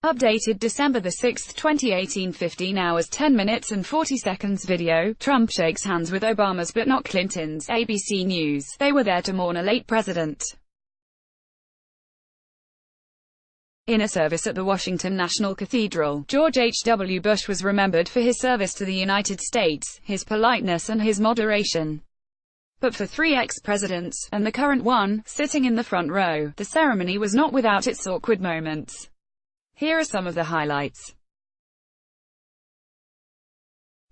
Updated December 6, 2018, 15 hours 10 minutes and 40 seconds video. Trump shakes hands with Obama's but not Clinton's. ABC News. They were there to mourn a late president. In a service at the Washington National Cathedral, George H.W. Bush was remembered for his service to the United States, his politeness and his moderation. But for three ex-presidents, and the current one, sitting in the front row, the ceremony was not without its awkward moments. Here are some of the highlights.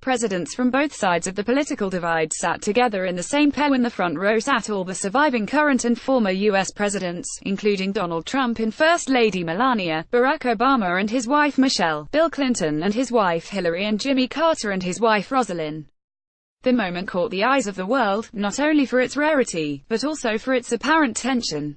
Presidents from both sides of the political divide sat together in the same pair. In the front row sat all the surviving current and former U.S. presidents, including Donald Trump and First Lady Melania, Barack Obama and his wife Michelle, Bill Clinton and his wife Hillary, and Jimmy Carter and his wife Rosalind. The moment caught the eyes of the world, not only for its rarity, but also for its apparent tension.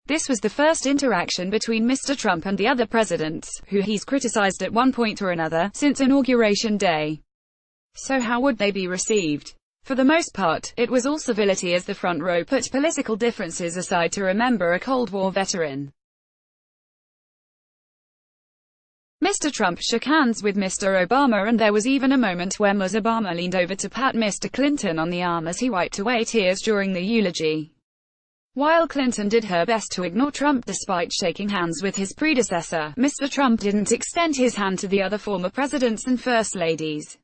This was the first interaction between Mr. Trump and the other presidents, who he's criticized at one point or another, since Inauguration Day. So how would they be received? For the most part, it was all civility as the front row put political differences aside to remember a Cold War veteran. Mr. Trump shook hands with Mr. Obama, and there was even a moment where Ms. Obama leaned over to pat Mr. Clinton on the arm as he wiped away tears during the eulogy. While Clinton did her best to ignore Trump despite shaking hands with his predecessor, Mr. Trump didn't extend his hand to the other former presidents and first ladies.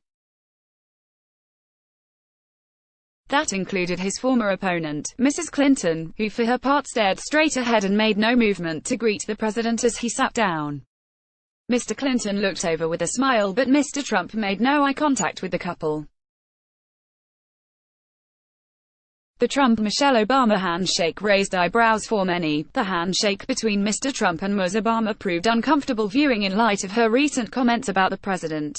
That included his former opponent, Mrs. Clinton, who for her part stared straight ahead and made no movement to greet the president as he sat down. Mr. Clinton looked over with a smile, but Mr. Trump made no eye contact with the couple. The Trump-Michelle Obama handshake raised eyebrows for many. The handshake between Mr. Trump and Ms. Obama proved uncomfortable viewing in light of her recent comments about the president.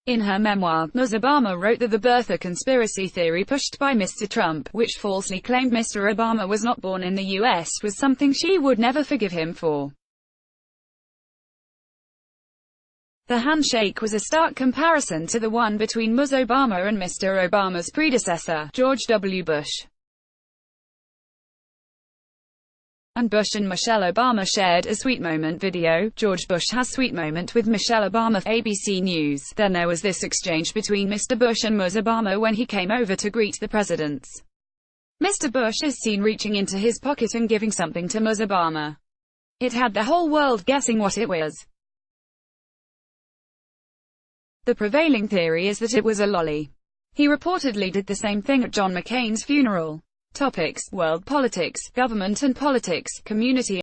In her memoir, Ms. Obama wrote that the birther conspiracy theory pushed by Mr. Trump, which falsely claimed Mr. Obama was not born in the U.S., was something she would never forgive him for. The handshake was a stark comparison to the one between Ms. Obama and Mr. Obama's predecessor, George W. Bush. And Bush and Michelle Obama shared a sweet moment video. George Bush has sweet moment with Michelle Obama. ABC News. Then there was this exchange between Mr. Bush and Ms. Obama when he came over to greet the presidents. Mr. Bush is seen reaching into his pocket and giving something to Ms. Obama. It had the whole world guessing what it was. The prevailing theory is that it was a lolly. He reportedly did the same thing at John McCain's funeral. Topics: world politics, government and politics, community